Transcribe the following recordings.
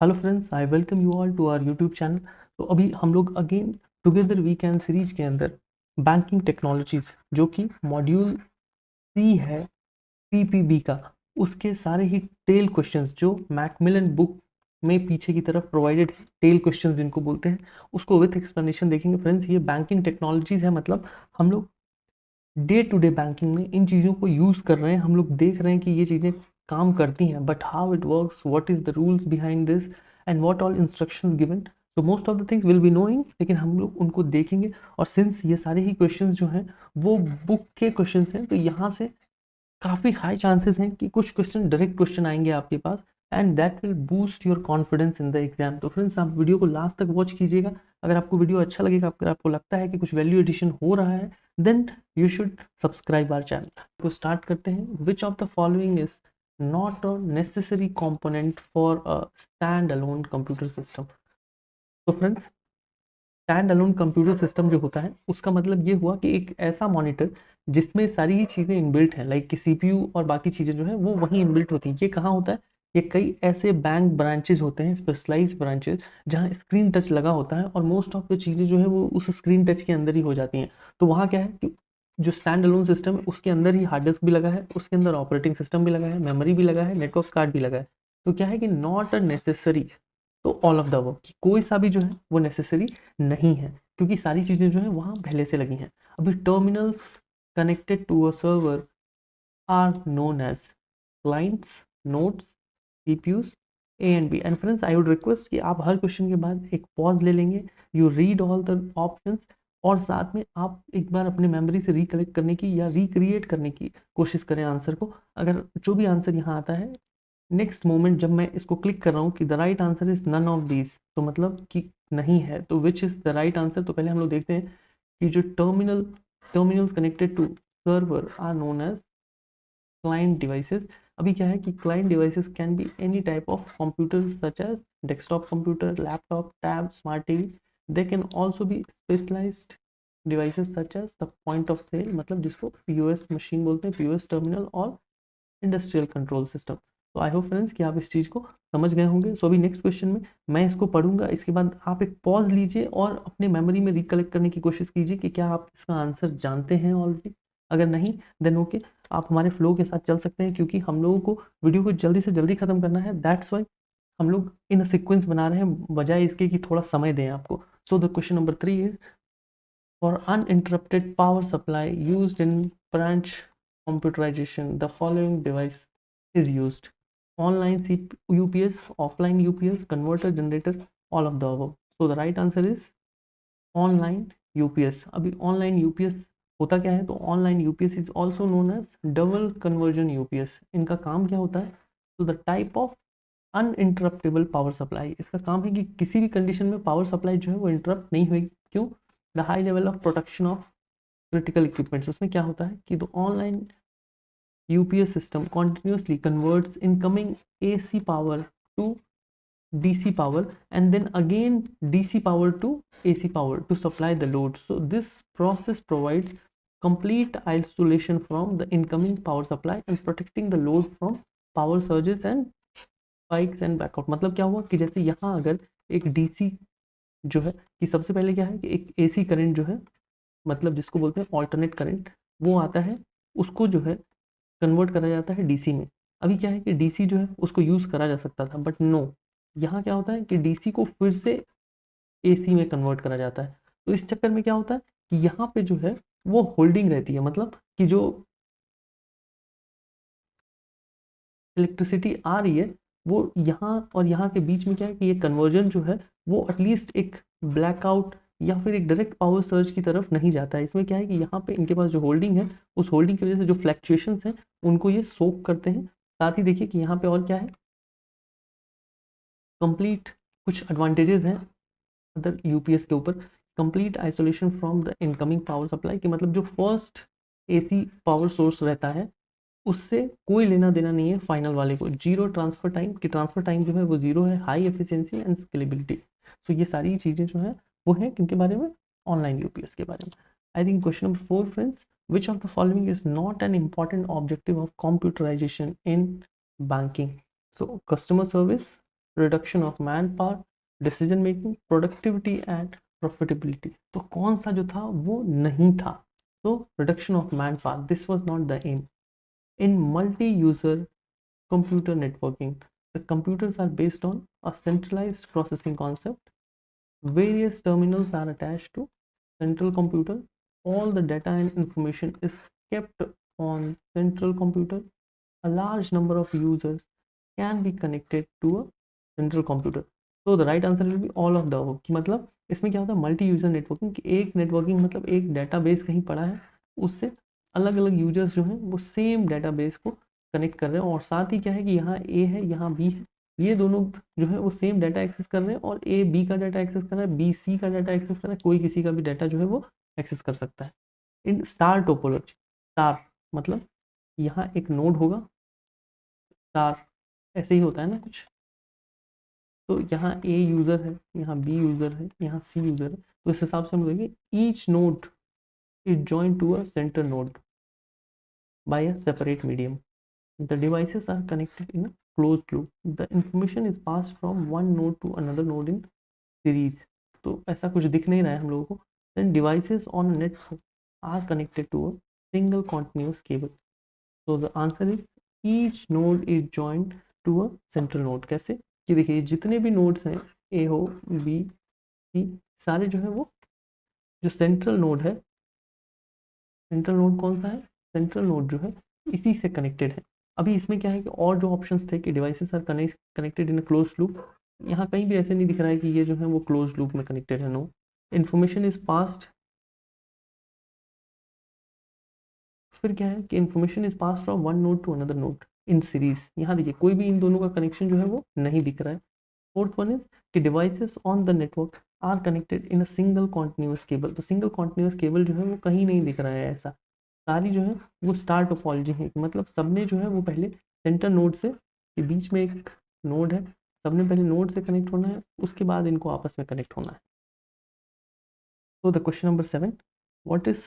Hello friends, I welcome you all to our YouTube channel. तो अभी हम लोग again together we can series के अंदर बैंकिंग टेक्नोलॉजीज जो कि मॉड्यूल सी है पीपीबी का, उसके सारे ही टेल क्वेश्चंस जो मैकमिलन बुक में पीछे की तरफ प्रोवाइडेड टेल क्वेश्चंस जिनको बोलते हैं, उसको विथ एक्सप्लेनेशन देखेंगे। फ्रेंड्स, ये बैंकिंग टेक्नोलॉजीज है, मतलब हम लोग डे टू डे बैंकिंग में इन चीज़ों को यूज़ कर रहे हैं, हम लोग देख रहे हैं कि ये चीज़ें काम करती हैं, but how it works, what is the rules behind this and what all instructions given. तो most of the things will be knowing, लेकिन हम लोग उनको देखेंगे। और सिंस ये सारे ही क्वेश्चंस जो हैं वो बुक के क्वेश्चंस हैं, तो यहाँ से काफ़ी हाई चांसेस हैं कि कुछ क्वेश्चन डायरेक्ट क्वेश्चन आएंगे आपके पास, and that will boost your confidence in the exam. तो फ्रेंड्स, आप वीडियो को लास्ट तक वॉच कीजिएगा। अगर आपको वीडियो अच्छा लगेगा, अगर आपको लगता है कि कुछ वैल्यू एडिशन हो रहा है, then you should subscribe our channel. तो स्टार्ट करते हैं। Which of the following is not a necessary component for a stand alone computer system. तो friends, stand alone computer system जो होता है, उसका मतलब ये हुआ कि एक ऐसा मॉनिटर जिसमें सारी ही चीज़ें इनबिल्ट हैं, लाइक कि सीपीयू और बाकी चीज़ें जो है वो वहीं इनबिल्ट होती हैं। ये कहाँ होता है? ये कई ऐसे बैंक ब्रांचेज होते हैं, स्पेशलाइज्ड ब्रांचेज, जहाँ स्क्रीन टच लगा होता है और मोस्ट ऑफ द चीज़ें जो है वो उस स्क्रीन टच के अंदर ही हो जाती हैं। तो वहाँ क्या है कि जो स्टैंड अलोन सिस्टम है उसके अंदर ही हार्ड डिस्क भी लगा है, उसके अंदर ऑपरेटिंग सिस्टम भी लगा है, मेमोरी भी लगा है, नेटवर्क कार्ड भी लगा है। तो क्या है कि नॉट अ नेसेसरी, तो ऑल ऑफ द वर्क, कि कोई सा भी जो है वो नेसेसरी नहीं है, क्योंकि सारी चीज़ें जो है वहाँ पहले से लगी हैं। अभी terminals connected to a server are known as clients, nodes, CPUs, A and B. And friends, I would request कि आप हर क्वेश्चन के बाद एक पॉज ले लेंगे, you read all the options, और साथ में आप एक बार अपने मेमोरी से रिकलेक्ट करने की या रिक्रिएट करने की कोशिश करें आंसर को। अगर जो भी आंसर यहाँ आता है, नेक्स्ट मोमेंट जब मैं इसको क्लिक कर रहा हूँ कि the right answer is none of these, तो मतलब कि नहीं है, तो which is the right answer. तो पहले हम लोग देखते हैं कि जो terminals connected to server are known as client devices. अभी क्या है कि client devices can be any type of computer such as desktop computer, laptop, tab, smart TV. They can also be specialized devices such as the point of cell, मतलब जिसको POS machine बोलते हैं, POS terminal, और industrial control system. तो I hope friends कि आप इस चीज़ को समझ गए होंगे। सो अभी नेक्स्ट क्वेश्चन में मैं इसको पढ़ूंगा, इसके बाद आप एक पॉज लीजिए और अपने मेमोरी में रिकलेक्ट करने की कोशिश कीजिए कि क्या आप इसका आंसर जानते हैं ऑलरेडी। अगर नहीं, देन ओके, आप हमारे फ्लो के साथ चल सकते हैं, क्योंकि हम लोगों को वीडियो को जल्दी से जल्दी खत्म करना है। दैट्स वाई हम लोग इन सीक्वेंस बना रहे हैं, बजाय इसके कि थोड़ा समय दें आपको। So the question number 3 is, for uninterrupted power supply used in branch computerization, the following device is used: online UPS, offline UPS, converter, generator, all of the above. So the right answer is online UPS. अभी online UPS होता क्या है? तो online UPS is also known as double conversion UPS. इनका काम क्या होता है? तो the type of uninterruptible power supply, इसका काम है कि किसी भी कंडीशन में पावर सप्लाई जो है वो इंटरप्ट नहीं हुई। क्यों? The high level of protection of critical equipments. उसमें क्या होता है कि the online UPS system continuously converts incoming AC power to DC power, and then again DC power to AC power to supply the load. So this process provides complete isolation from the incoming power supply and protecting the load from power surges and spikes and blackout। मतलब क्या हुआ कि जैसे यहाँ अगर एक DC जो है, कि सबसे पहले क्या है कि एक AC करंट जो है, मतलब जिसको बोलते हैं ऑल्टरनेट करंट, वो आता है, उसको जो है कन्वर्ट करा जाता है डीसी में। अभी क्या है कि डीसी जो है उसको यूज़ करा जा सकता था, बट नो, यहाँ क्या होता है कि डीसी को फिर से एसी में कन्वर्ट करा जाता है। तो इस चक्कर में क्या होता है कि यहाँ पे जो है वो होल्डिंग रहती है, मतलब कि जो इलेक्ट्रिसिटी आ रही है वो यहाँ और यहाँ के बीच में क्या है कि ये कन्वर्जन जो है वो एटलीस्ट एक ब्लैकआउट या फिर एक डायरेक्ट पावर सर्ज की तरफ नहीं जाता है। इसमें क्या है कि यहाँ पे इनके पास जो होल्डिंग है, उस होल्डिंग की वजह से जो फ्लैक्चुएशंस हैं उनको ये सोक करते हैं। साथ ही देखिए कि यहाँ पे और क्या है, कंप्लीट कुछ एडवांटेजेस हैं अदर यूपीएस के ऊपर। Complete isolation from the incoming power supply, कि मतलब जो फर्स्ट एसी पावर सोर्स रहता है उससे कोई लेना देना नहीं है फाइनल वाले को। जीरो ट्रांसफर टाइम, कि ट्रांसफर टाइम जो है वो जीरो है। High efficiency and scalability. So ये सारी चीज़ें जो है वो है किनके बारे में? ऑनलाइन यूपीएस के बारे में। I think question number 4 friends, which of the following is not an important objective of computerization in banking? So customer service, reduction of man power, decision making, productivity and profitability. तो कौन सा जो था वो नहीं था? तो reduction of man power, this was not the aim. In multi user computer networking, the computers are based on a centralized processing concept. Various terminals are attached to central computer. All the data and information is kept on central computer. A large number of users can be connected to a central computer. So the right answer will be all of the above। कि मतलब इसमें क्या होता है, multi user networking, कि एक networking मतलब एक डेटाबेस कहीं पड़ा है, उससे अलग अलग यूजर्स जो हैं वो सेम डेटाबेस को कनेक्ट कर रहे हैं, और साथ ही क्या है कि यहाँ ए है यहाँ बी है, ये दोनों जो है वो सेम डाटा एक्सेस कर रहे हैं, और ए बी का डाटा एक्सेस कर रहा है, बी सी का डाटा एक्सेस कर रहा है, कोई किसी का भी डाटा जो है वो एक्सेस कर सकता है। इन स्टार टोपोलॉजी, स्टार मतलब यहाँ एक नोड होगा, स्टार ऐसे ही होता है ना कुछ, तो यहाँ ए यूज़र है, यहाँ बी यूज़र है, यहाँ सी यूज़र है, तो इस हिसाब से हम बोलेंगे each node is joint to a center node by a separate medium. The devices are connected in a closed loop. The information is passed from one node to another node in series. तो ऐसा कुछ दिख नहीं रहा है हम लोगों को। Then devices on a network are connected to a single continuous cable. So the answer is each node is joined to a central node. कैसे? कि देखिए जितने भी नोड्स हैं, ए हो बी सी, सारे जो है वो जो सेंट्रल नोड है, सेंट्रल नोड कौन सा है, सेंट्रल नोड जो है इसी से कनेक्टेड है। अभी इसमें क्या है कि और जो ऑप्शंस थे कि devices are connected in a close loop, यहाँ कहीं भी ऐसे नहीं दिख रहा है कि ये जो है वो क्लोज लूप में कनेक्टेड है। नो, इन्फॉर्मेशन इज पास्ड, फिर क्या है कि information is pass from one node to another node in series. यहाँ देखिए कोई भी इन दोनों का कनेक्शन जो है वो नहीं दिख रहा है। फोर्थ वन इज कि devices on the network are connected in a single continuous cable. तो सिंगल कॉन्टिन्यूस केबल जो है वो कहीं नहीं दिख रहा है ऐसा। सारी जो है वो स्टार टोपोलॉजी है, मतलब सबने जो है वो पहले सेंटर नोड से, के बीच में एक नोड है, सबने पहले नोड से कनेक्ट होना है, उसके बाद इनको आपस में कनेक्ट होना है। तो the question number 7, what is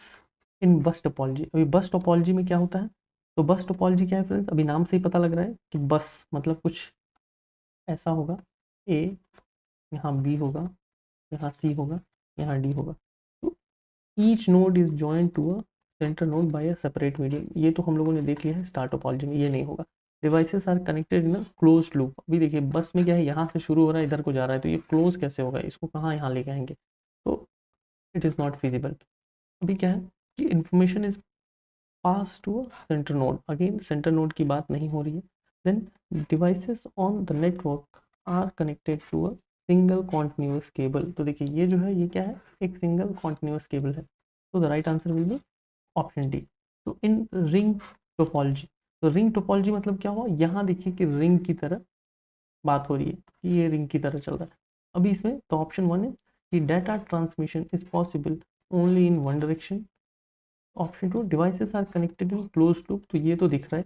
in बस टोपोलॉजी। अभी बस टोपोलॉजी में क्या होता है, तो बस टोपोलॉजी क्या है फ्रेंड्स, अभी नाम से ही पता लग रहा है कि बस मतलब कुछ ऐसा होगा, ए यहाँ बी होगा, यहाँ सी होगा, यहाँ डी होगा। तो each node is joint to a center node by a separate medium. ये तो हम लोगों ने देख लिया है स्टार टोपोलॉजी में, ये नहीं होगा। Devices are connected in a close loop. अभी देखिए बस में क्या है, यहाँ से शुरू हो रहा है इधर को जा रहा है, तो ये क्लोज कैसे होगा, इसको कहाँ यहाँ लेके आएंगे, तो इट इज़ नॉट फिजिबल। अभी क्या है कि information is pass to a center node, again center node की बात नहीं हो रही है। Then devices on the network are connected to a single continuous cable. तो देखिए ये जो है ये क्या है, एक सिंगल कॉन्टिन्यूस केबल है। तो the right answer will B option D. तो इन रिंग टोपोलॉजी, तो रिंग टोपोलॉजी मतलब क्या हुआ, यहाँ देखिए कि रिंग की तरह बात हो रही है कि ये रिंग की तरह चल रहा है। अभी इसमें तो ऑप्शन वन है कि data transmission is possible only in one direction. Option two, devices are connected in close loop, तो ये तो दिख रहा है।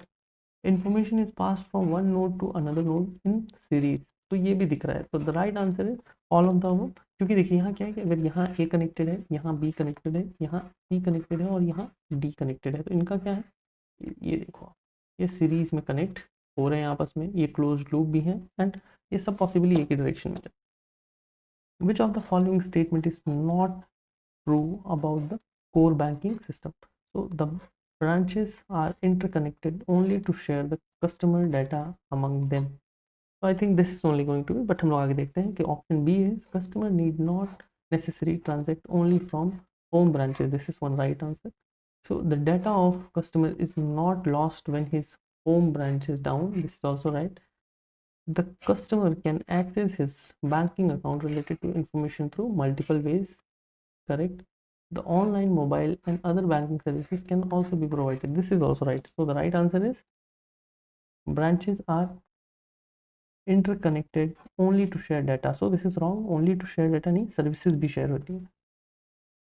Information is pass from one node to another node in series, तो ये भी दिख रहा है। तो the right answer is all of the above. क्योंकि देखिए यहाँ क्या है कि अगर यहाँ ए कनेक्टेड है, यहाँ बी कनेक्टेड है, यहाँ सी कनेक्टेड है और यहाँ डी कनेक्टेड है, तो इनका क्या है, ये देखो ये सीरीज में कनेक्ट हो रहे हैं आपस में, ये क्लोज लूप भी है, एंड ये सब पॉसिबली एक ही डायरेक्शन में। विच of the following statement is not true about the core banking system? So the branches are interconnected only to share the customer data among them. So I think this is only going to be, but हम लोग आगे देखते हैं कि option B is customer need not necessarily transact only from home branches. This is one right answer. So the data of customer is not lost when his home branch is down. This is also right. The customer can access his banking account related to information through multiple ways. Correct. The online, mobile and other banking services can also be provided. This is also right. So the right answer is branches are interconnected only to share data. So this is wrong. Only to share data नहीं, services भी share होती है.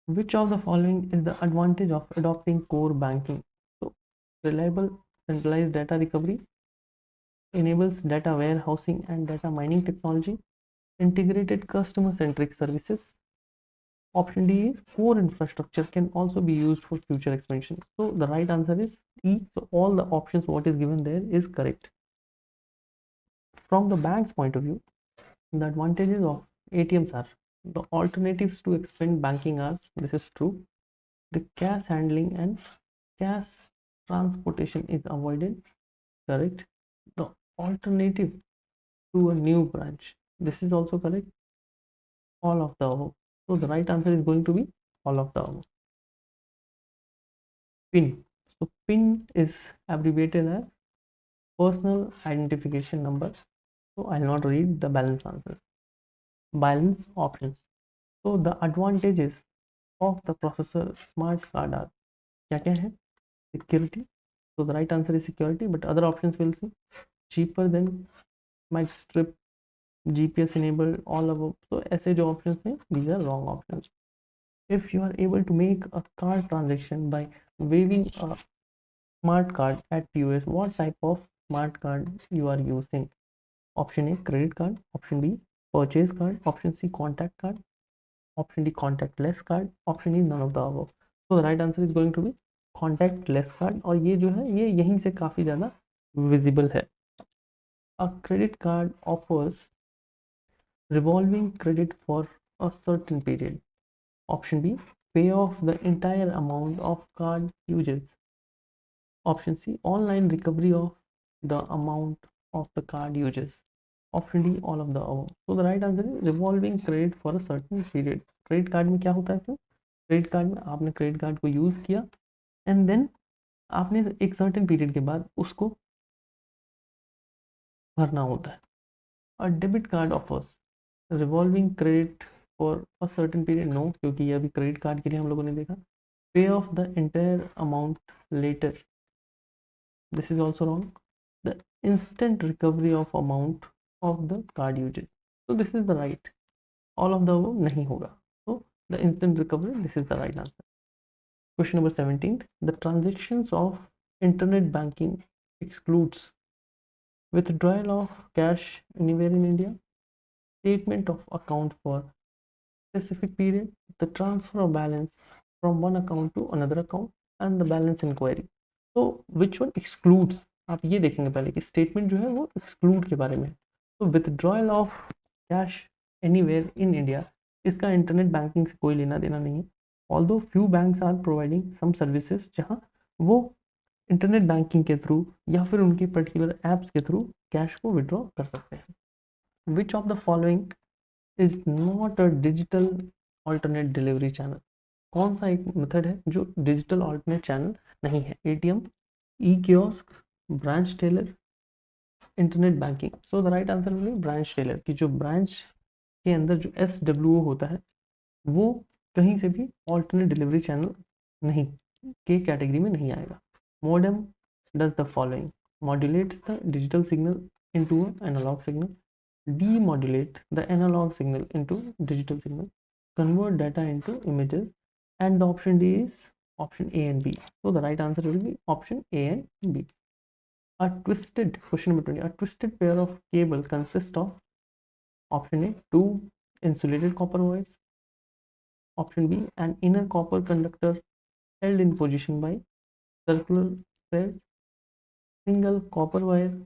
Which of the following is the advantage of adopting core banking? So reliable centralized data recovery, enables data warehousing and data mining technology, integrated customer centric services. Option D is core infrastructure can also be used for future expansion. So the right answer is E. So all the options what is given there is correct. From the bank's point of view, The advantages of ATMs are the alternatives to expand banking hours. This is true. The cash handling and cash transportation is avoided. Correct. The alternative to a new branch. This is also correct. All of the above. So the right answer is going to be all of the above. PIN. So PIN is abbreviated as personal identification number. So I'll not read the balance answer. Balance options. So the advantages of the processor smart card are क्या है? Security. So the right answer is security, but other options will see cheaper than might strip, GPS enabled, all above. So ऐसे जो options हैं, these are wrong options. If you are able to make a card transaction by waving a smart card at POS, what type of smart card you are using? Option A, credit card. Option B, purchase card. Option C, contact card. Option D, contactless card. Option E, none of the above. So the right answer is going to be contactless card. और ये जो है ये यहीं से काफ़ी ज़्यादा visible है. A credit card offers revolving credit for a certain period. Option B, pay off the entire amount of card usage. Option C, online recovery of the amount of the card uses. Option D, all of the above. So the right answer is revolving credit for a certain period. Credit card में क्या होता है फिर? Credit card में आपने credit card को use किया and then आपने एक सर्टेन पीरियड के बाद उसको भरना होता है. A debit card offers revolving credit for a certain period. No, क्योंकि ये अभी क्रेडिट कार्ड के लिए हम लोगों ने देखा. Pay off the entire amount later. This is also wrong. The instant recovery of amount of the card usage. So this is the right. All of the above नहीं होगा. So the instant recovery, this is the right answer. Question number 17. The transactions of internet banking excludes withdrawal of cash anywhere in India, statement of account for specific period, the transfer of balance from one account to another account, and the balance inquiry. So which one excludes? आप ये देखेंगे पहले कि statement जो है वो exclude के बारे में. तो withdrawal of cash anywhere in India, इसका इंटरनेट बैंकिंग से कोई लेना देना नहीं है. Although few banks are providing some services जहाँ वो इंटरनेट बैंकिंग के थ्रू या फिर उनकी पर्टिकुलर एप्स के थ्रू कैश को विड्रॉ कर सकते हैं. Which of the following is not a digital alternate delivery channel? कौन सा एक मेथड है जो डिजिटल ऑल्टरनेट चैनल नहीं है? ATM, e kiosk, branch teller, internet banking. So the right answer will be branch teller. कि जो ब्रांच के अंदर जो SWO होता है वो कहीं से भी ऑल्टरनेट डिलीवरी चैनल नहीं के कैटेगरी में नहीं आएगा. Modem does the following. Modulates the digital signal into a analog signal, demodulate the analog signal into digital signal, convert data into images, and the option D is option A and B. So the right answer will be option A and B. A twisted, question number 20, a twisted pair of cable consists of option A, two insulated copper wires, option B, an inner copper conductor held in position by circular thread, single copper wire,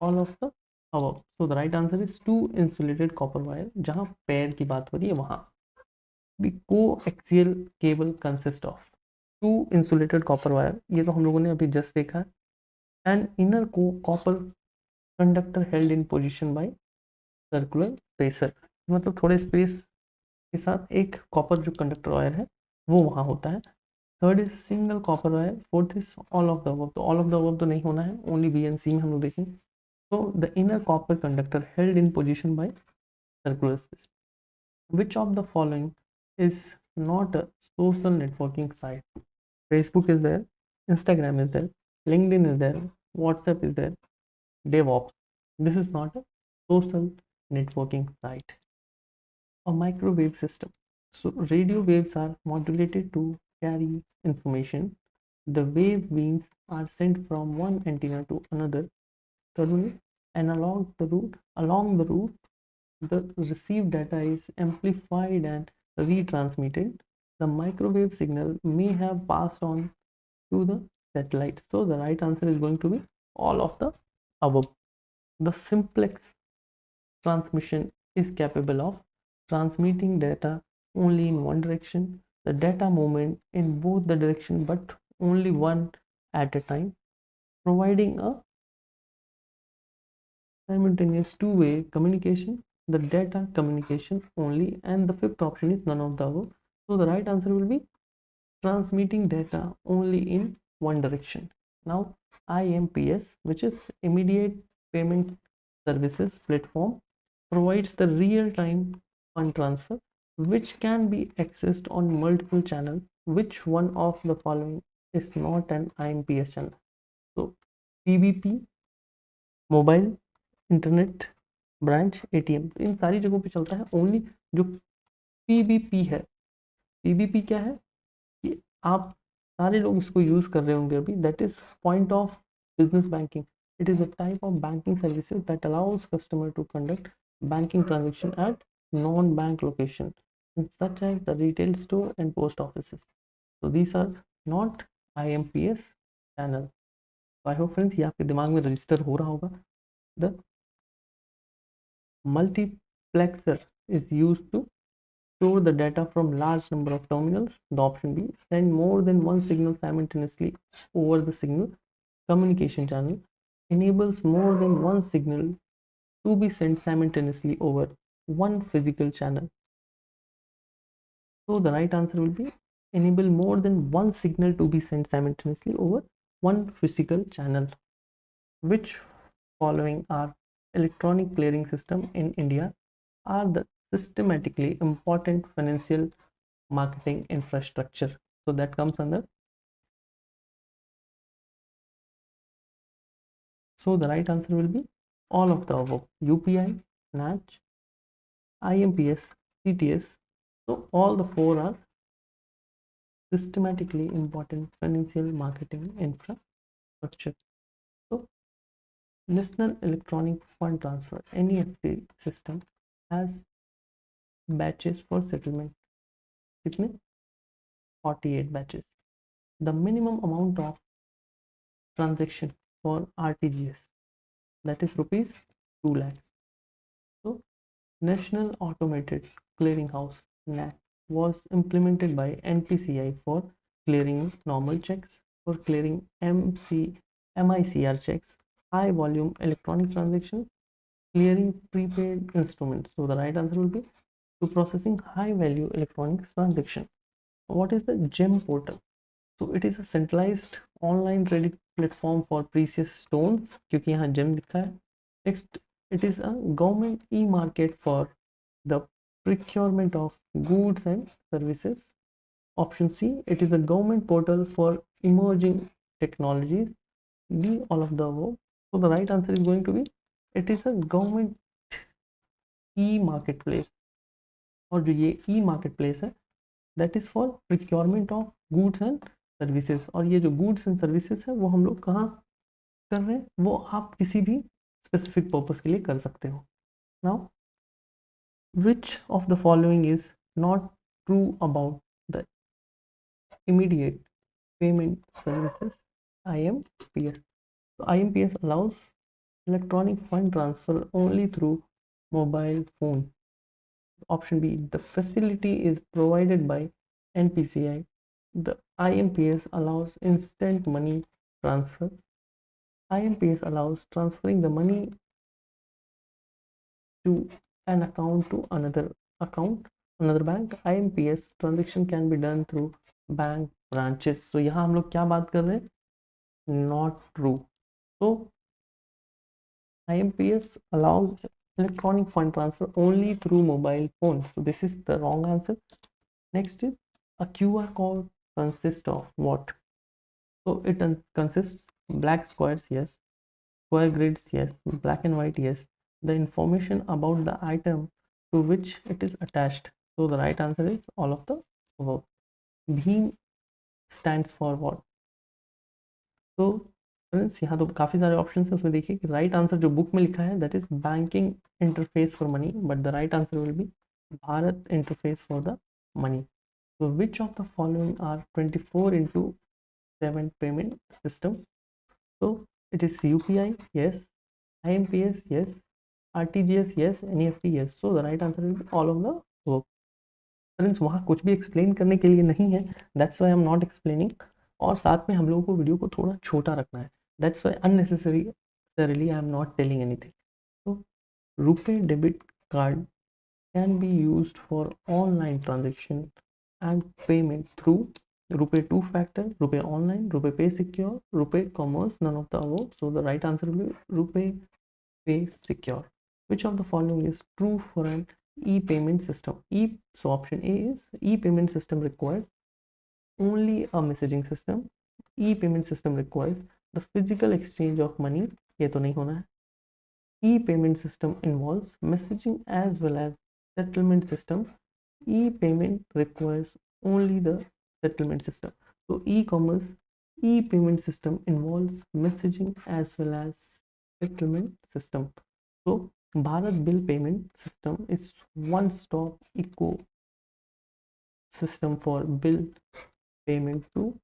all of the above. So the right answer is two insulated copper wire. जहाँ पैर की बात हो रही है वहाँ. The coaxial cable consist of two insulated copper wire. ये तो हम लोगों ने अभी जस्ट देखा है. And inner copper conductor held in position by circular spacer. मतलब थोड़े स्पेस के साथ एक कॉपर जो कंडक्टर वायर है वो वहाँ होता है. Third is single copper wire. Fourth is all of the above. तो ऑल ऑफ द अबव तो नहीं होना है, ओनली बी एंड सी में हम लोग देखेंगे. So the inner copper conductor held in position by circular space. Which of the following is not a social networking site? Facebook is there, Instagram is there, LinkedIn is there, WhatsApp is there, DevOps. This is not a social networking site. A microwave system. So radio waves are modulated to carry information. The wave beams are sent from one antenna to another. Thirdly, and along the route, the received data is amplified and retransmitted. The microwave signal may have passed on to the satellite. So the right answer is going to be all of the above. The simplex transmission is capable of transmitting data only in one direction, the data movement in both the direction but only one at a time, providing a simultaneous two-way communication, the data communication only, and the fifth option is none of the above. So the right answer will be transmitting data only in one direction. Now IMPS, which is immediate payment services platform, provides the real-time fund transfer which can be accessed on multiple channels. Which one of the following is not an IMPS channel? So PBP, mobile, internet, branch, ATM, इन सारी जगहों पे चलता है only जो PBP है। PBP क्या है कि आप सारे लोग इसको यूज़ कर रहे होंगे अभी, that is point of business banking. It is a type of banking services that allows customer to conduct banking transaction at non-bank location such as the retail store and post offices. So these are not IMPS channel. So I hope friends ये आपके दिमाग में register हो रहा होगा। The multiplexer is used to store the data from large number of terminals. The option B, send more than one signal simultaneously over the signal communication channel, enables more than one signal to be sent simultaneously over one physical channel. So the right answer will be enable more than one signal to be sent simultaneously over one physical channel. Which following are electronic clearing system in India are the systematically important financial marketing infrastructure? So that comes under. So the right answer will be all of the above: UPI, NACH, IMPS, CTS. So all the four are systematically important financial marketing infrastructure. So National Electronic Fund Transfer (NEFT) system has batches for settlement. कितने? 48 batches. The minimum amount of transaction for RTGS, that is rupees 2 lakhs. So National Automated Clearing House (NAC) was implemented by NPCI for clearing normal checks, for clearing MICR checks, high volume electronic transactions, clearing prepaid instruments. So the right answer will be to processing high value electronic transaction. What is the GEM portal? So it is a centralized online trading platform for precious stones, क्योंकि यहाँ GEM लिखा है. Next, it is a government e-market for the procurement of goods and services. Option C, it is a government portal for emerging technologies. D, all of the above. So the right answer is going to be it is a government e-marketplace. और जो ये e-marketplace है that is for procurement of goods and services. और ये जो goods and services है वो हम लोग कहाँ कर रहे हैं, वो आप किसी भी specific purpose के लिए कर सकते हो. Now, which of the following is not true about the immediate payment services IMPS? So IMPS allows electronic fund transfer only through mobile phone. Option B, the facility is provided by NPCI. The IMPS allows instant money transfer. IMPS allows transferring the money to an account to another bank. IMPS transaction can be done through bank branches. So यहाँ हम लोग क्या बात कर रहे हैं? Not true. So IMPS allows electronic fund transfer only through mobile phone. So this is the wrong answer. Next is a QR code consists of what? So it consists black squares, yes. Square grids, yes. Black and white, yes. The information about the item to which it is attached. So the right answer is all of the above. BHIM stands for what? तो friends यहाँ तो काफ़ी सारे option है, उसमें देखिए कि right answer जो बुक में लिखा है that is banking interface for money, but the right answer will B Bharat interface for the money. So which of the following are 24/7 payment system? So it is UPI, yes. IMPS, yes. RTGS yes, NEFT yes. So the right answer will be all of the above. Friends वहाँ कुछ भी explain करने के लिए नहीं है, that's Y I am not explaining. और साथ में हम लोगों को वीडियो को थोड़ा छोटा रखना है, that's why unnecessarily I am not telling anything. तो RuPay debit card can be used for online transaction and payment through Rupee 2 factor, Rupee online, Rupee Pay Secure, Rupee Commerce, none of the above. So the right answer will be Rupee Pay Secure. Which of the following is true for an e-payment system? So option A is e-payment system requires only a messaging system. E-payment system requires the physical exchange of money. ये तो नहीं होना है। E-payment system involves messaging as well as settlement system. E-payment requires only the settlement system. So e-commerce e-payment system involves messaging as well as settlement system. So Bharat Bill Payment System is one-stop ecosystem for bill payment to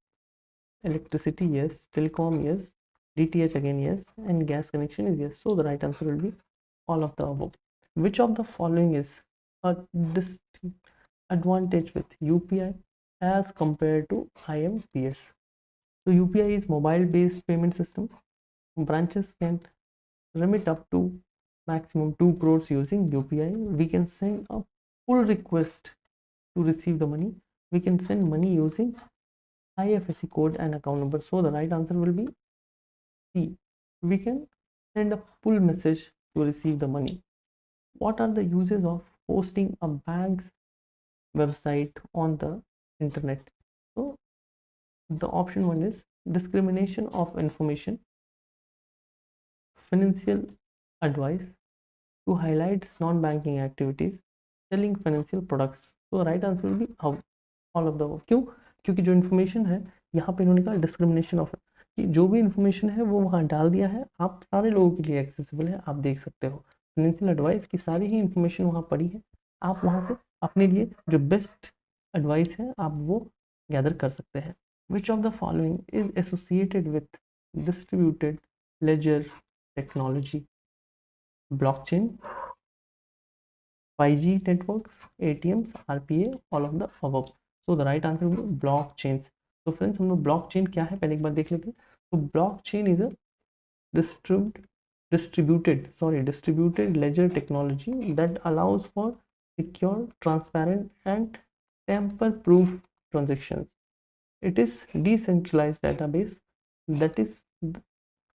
electricity, yes, telecom, yes, DTH again, yes, and gas connection is yes. So the right answer will be all of the above. Which of the following is a disadvantage with UPI as compared to IMPS? So UPI is mobile-based payment system. Branches can remit up to maximum 2 crores using UPI. We can send a pull request to receive the money. We can send money using IFSC code and account number. So the right answer will be C. We can send a pull message to receive the money. What are the uses of hosting a bank's website on the internet? So the option one is discrimination of information, financial advice, to highlight non-banking activities, selling financial products. So right answer will be all of the above. क्यों? क्योंकि जो information है यहाँ पे इन्होंने कहा discrimination of, कि जो भी इन्फॉर्मेशन है वो वहाँ डाल दिया है, आप सारे लोगों के लिए एक्सेसिबल है, आप देख सकते हो। फाइनेंशियल एडवाइस की सारी ही इन्फॉर्मेशन वहाँ पड़ी है, आप वहाँ से अपने लिए जो बेस्ट एडवाइस है आप वो गैदर कर सकते हैं। Which of the following is associated with distributed laser technology? Blockchain, 5G networks, ATMs, RPA, all of the above. So the right answer will be blockchains. तो फ्रेंड्स हम लोग ब्लॉकचेन क्या है पहले एक बार देख लेते हैं। तो blockchain is a distributed ledger technology that allows for secure, transparent, and tamper-proof transactions. It is decentralized database that is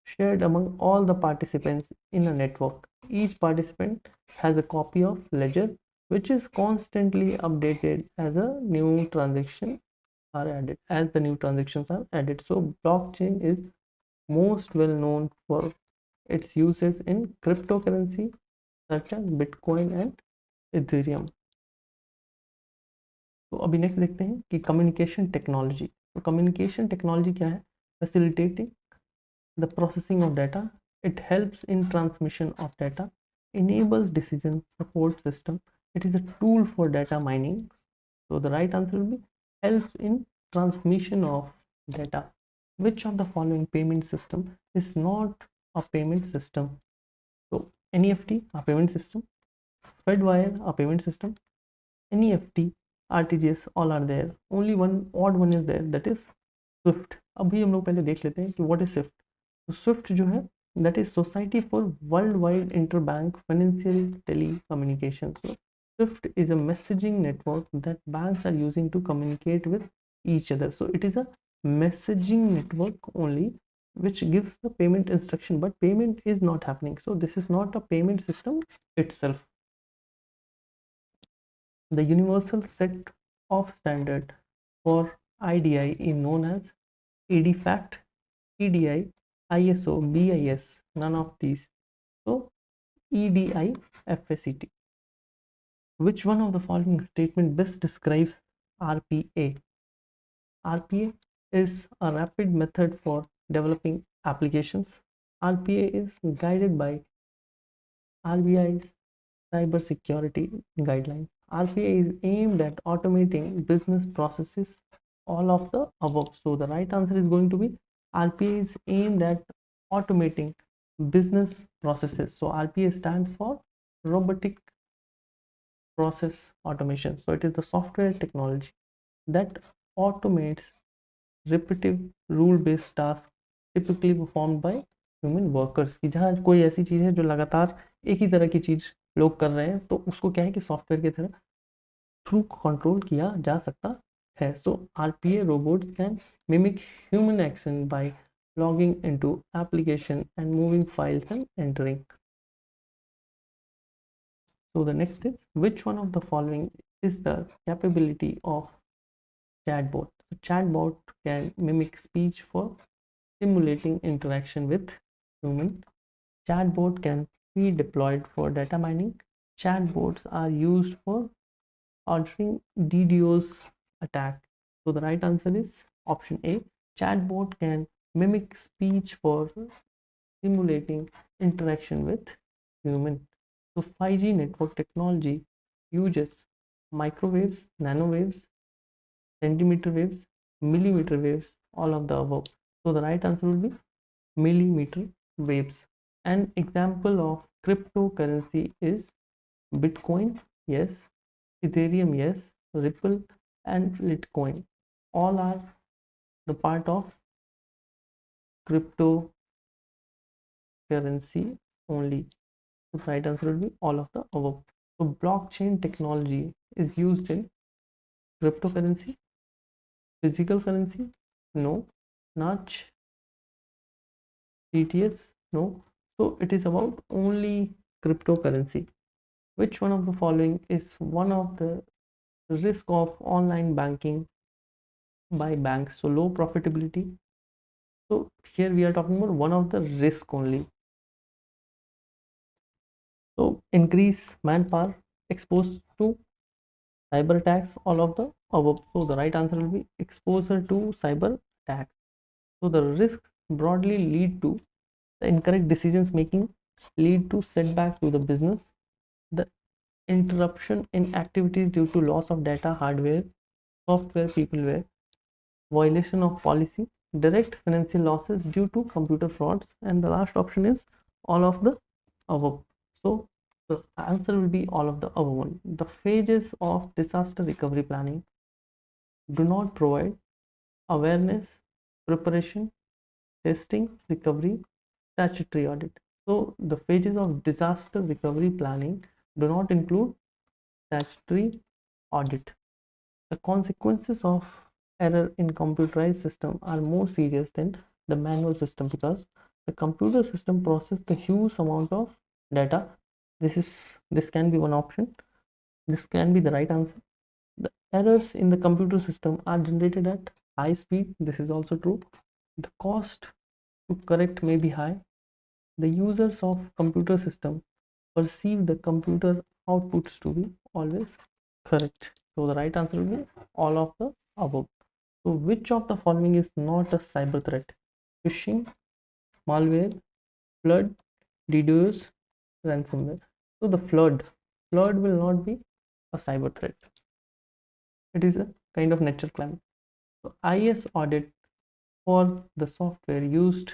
shared among all the participants in a network. Each participant has a copy of ledger which is constantly updated as the new transactions are added. So blockchain is most well known for its uses in cryptocurrency such as Bitcoin and Ethereum. तो अभी next देखते हैं कि communication technology. तो communication technology क्या है? Facilitating the processing of data. It helps in transmission of data, enables decision support system. It is a tool for data mining. So the right answer will be helps in transmission of data. Which of the following payment system is not a payment system? So NEFT, a payment system, Fedwire, a payment system, NEFT, RTGS, all are there. Only one odd one is there, that is SWIFT. अभी हम लोग पहले देख लेते हैं कि what is SWIFT. तो SWIFT जो है that is society for world wide interbank financial telecommunication. So SWIFT is a messaging network that banks are using to communicate with each other. So it is a messaging network only which gives the payment instruction, but payment is not happening. So this is not a payment system itself. The universal set of standard for IDI is known as EDFACT, EDI, ISO, BIS, none of these. So EDI, FACT. Which one of the following statement best describes RPA? RPA is a rapid method for developing applications. RPA is guided by RBI's cybersecurity guidelines. RPA is aimed at automating business processes, all of the above. So the right answer is going to be RPA is aimed at automating business processes. So RPA stands for robotic process automation. So it is the software technology that automates repetitive rule based tasks typically performed by human workers की, जहाँ कोई ऐसी चीज़ है जो लगातार एक ही तरह की चीज़ लोग कर रहे हैं, तो उसको क्या है कि सॉफ्टवेयर की तरह थ्रू कंट्रोल किया जा सकता है. सो RPA robots can mimic human action by logging into application and moving files and entering. So the next is, which one of the following is the capability of chatbot? So chatbot can mimic speech for simulating interaction with human. Chatbot can be deployed for data mining. Chatbots are used for ordering DDoS attack. So the right answer is option A. Chatbot can mimic speech for simulating interaction with human. So 5G network technology uses microwaves, nanowaves, centimeter waves, millimeter waves, all of the above. So the right answer will be millimeter waves. An example of cryptocurrency is Bitcoin, yes, Ethereum, yes, Ripple and Litecoin. All are the part of cryptocurrency only. So the right answer will be all of the above. So blockchain technology is used in cryptocurrency, physical currency, no, Notch, TTS, no. So it is about only cryptocurrency. Which one of the following is one of the risk of online banking by banks? So low profitability. So here we are talking about one of the risk only. So increase manpower exposed to cyber attacks, all of the above. So the right answer will be exposure to cyber attacks. So the risks broadly lead to the incorrect decisions making, lead to setback to the business, the interruption in activities due to loss of data, hardware, software, peopleware, violation of policy, direct financial losses due to computer frauds, and the last option is all of the above. So the answer will be all of the above one. The phases of disaster recovery planning do not provide awareness, preparation, testing, recovery, statutory audit. So the phases of disaster recovery planning do not include statutory audit. The consequences of error in computerized system are more serious than the manual system because the computer system processes the huge amount of data. This can be one option. This can be the right answer. The errors in the computer system are generated at high speed. This is also true. The cost to correct may be high. The users of computer system perceive the computer outputs to be always correct. So the right answer will be all of the above. So which of the following is not a cyber threat? Phishing, malware, flood, DDoS, ransomware. So the flood will not be a cyber threat. It is a kind of natural climate. So IS audit for the software used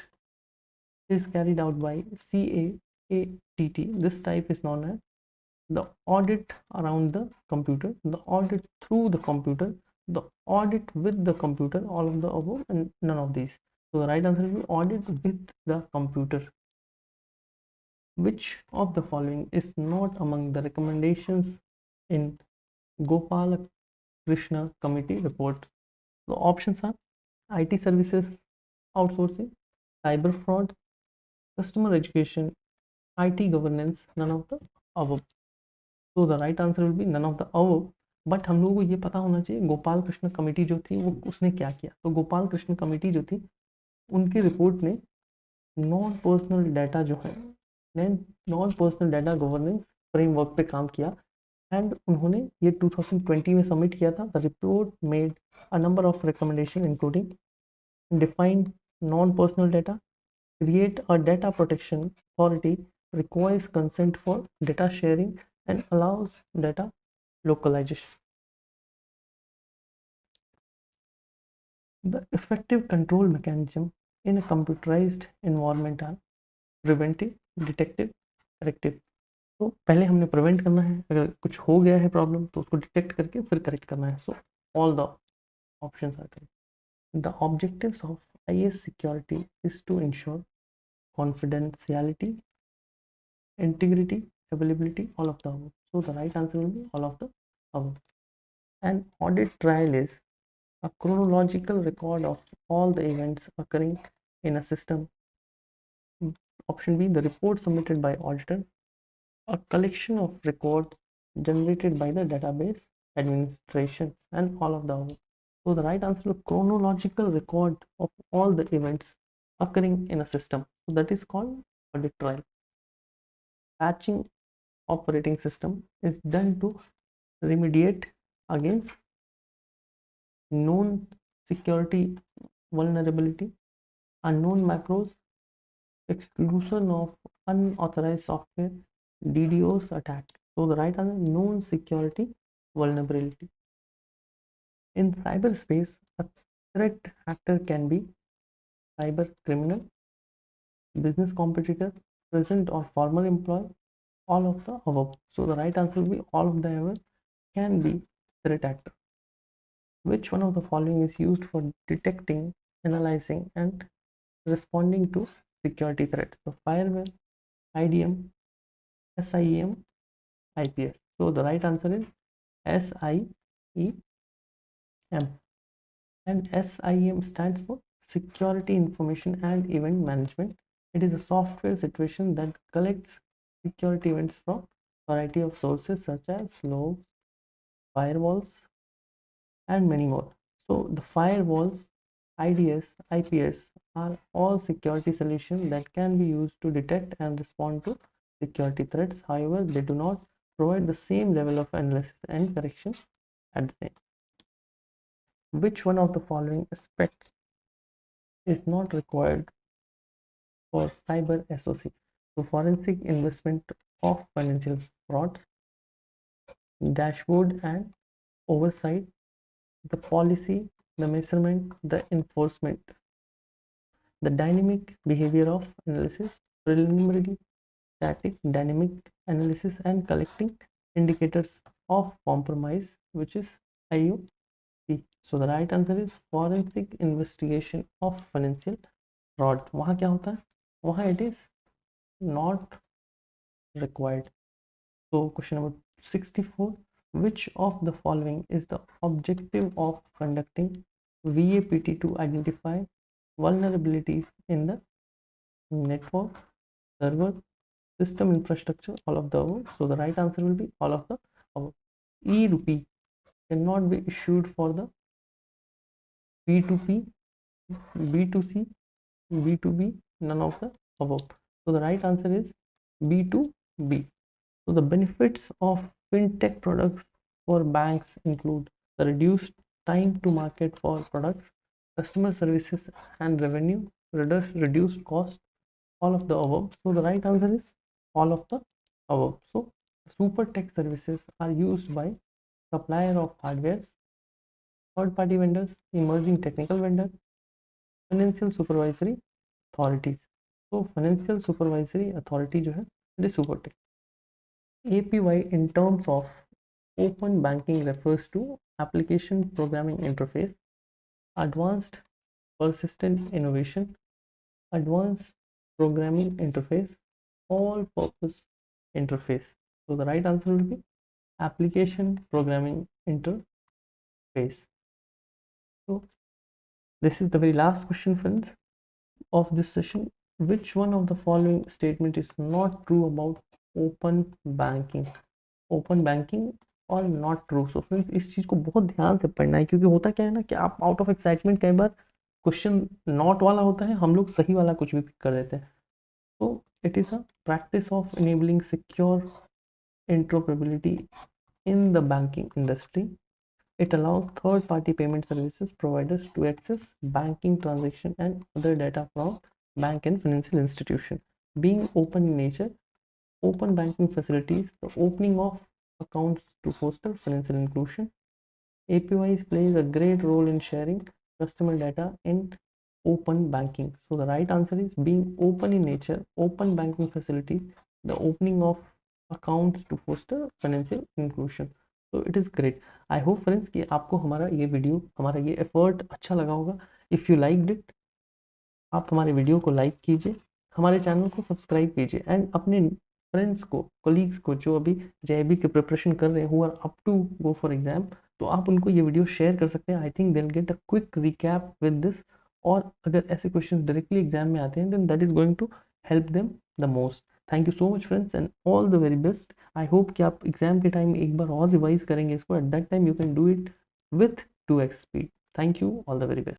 is carried out by CAATT. This type is known as the audit around the computer, the audit through the computer, the audit with the computer, all of the above and none of these. So the right answer will be audit with the computer. Which of the following is not among the recommendations in Gopala Krishna Committee report? The options are IT services outsourcing, cyber fraud, customer education, IT governance, none of the above. तो the right answer will be none of the above. But हम लोगों को ये पता होना चाहिए Gopal Krishna committee जो थी वो उसने क्या किया. तो गोपाल कृष्ण कमेटी जो थी उनकी रिपोर्ट ने नॉन पर्सनल डाटा जो है non personal data governance framework पे काम किया एंड उन्होंने ये 2020 में सबमिट किया था. The report made a number of recommendation including define non personal data, create a data protection authority, requires consent for data sharing and allows data localization. The effective control mechanism in a computerized environment are preventive, detective, corrective. तो पहले हमने prevent करना है, अगर कुछ हो गया है प्रॉब्लम तो उसको डिटेक्ट करके फिर करेक्ट करना है। So all the options are correct. The objectives of IAS security is to ensure confidentiality, integrity, availability, all of the above. So the right answer will be all of the above. An audit trail is a chronological record of all the events occurring in a system. Option B, the report submitted by auditor, a collection of records generated by the database administration, and all of the above. So the right answer is chronological record of all the events occurring in a system. So that is called audit trail. Patching operating system is done to remediate against known security vulnerability, unknown macros, exclusion of unauthorized software, DDoS attack. So the right answer, known security vulnerability. In cyberspace, a threat actor can be cyber criminal, business competitor, present or former employee, all of the above. So the right answer will be all of the above can be threat actor. Which one of the following is used for detecting, analyzing, and responding to security threats? So firewall, IDM, SIEM, IPS. So the right answer is SIEM. And SIEM stands for Security Information and Event Management. It is a software situation that collects security events from a variety of sources such as logs, firewalls, and many more. So the firewalls, IDS, IPS are all security solutions that can be used to detect and respond to security threats. However, they do not provide the same level of analysis and correction at the same. Which one of the following aspects is not required for cyber SOC? So forensic investment of financial frauds, dashboard and oversight, the policy, the measurement, the enforcement, the dynamic behavior of analysis, preliminary, static, dynamic analysis, and collecting indicators of compromise, which is IOC. So the right answer is forensic investigation of financial fraud. वहाँ क्या होता है? वहाँ it is not required. So question number 64. Which of the following is the objective of conducting VAPT to identify vulnerabilities in the network, server, system infrastructure, all of the above? So the right answer will be all of the above. E-rupee cannot be issued for the P2P, B2C, B2B, none of the above. So the right answer is B2B. So the benefits of fintech products for banks include the reduced time to market for products, customer services and revenue, reduced cost, all of the above. So the right answer is all of the above. So super tech services are used by supplier of hardware, third party vendors, emerging technical vendors, financial supervisory authorities. So financial supervisory authority जो है it is super tech. API in terms of open banking refers to application programming interface, advanced persistent innovation, advanced programming interface, all purpose interface. So the right answer will be application programming interface. So this is the very last question, friends, of this session. Which one of the following statement is not true about open banking? Open banking और not true. So friends इस चीज़ को बहुत ध्यान से पढ़ना है, क्योंकि होता क्या है ना कि आप आउट ऑफ एक्साइटमेंट कई बार क्वेश्चन नॉट वाला होता है, हम लोग सही वाला कुछ भी पिक कर देते हैं। तो it is a practice of enabling secure interoperability in the banking industry. It allows third-party payment services providers to access banking transaction and other data from bank and financial institution. Being open in nature, open banking facilities the opening of accounts to foster financial inclusion. APIs plays a great role in sharing customer data and open banking. So the right answer is being open in nature, open banking facilities, the opening of accounts to foster financial inclusion. So it is great. I hope friends कि आपको हमारा ये video, हमारा ये effort अच्छा लगा होगा. If you liked it, आप हमारे वीडियो को लाइक कीजिए, हमारे चैनल को सब्सक्राइब कीजिए एंड अपने फ्रेंड्स को, कोलीग्स को जो अभी जेईबी की प्रिपरेशन कर रहे हैं, who are up to go for exam, तो आप उनको ये वीडियो शेयर कर सकते हैं. I think they will get a quick recap with this. और अगर ऐसे क्वेश्चन डायरेक्टली एग्जाम में आते हैं then that is going to help them the most. Thank you so much friends and all the very best. I hope कि आप exam के time एक बार और रिवाइज करेंगे इसको. At that time you can do it with 2x speed. Thank you, all the very best.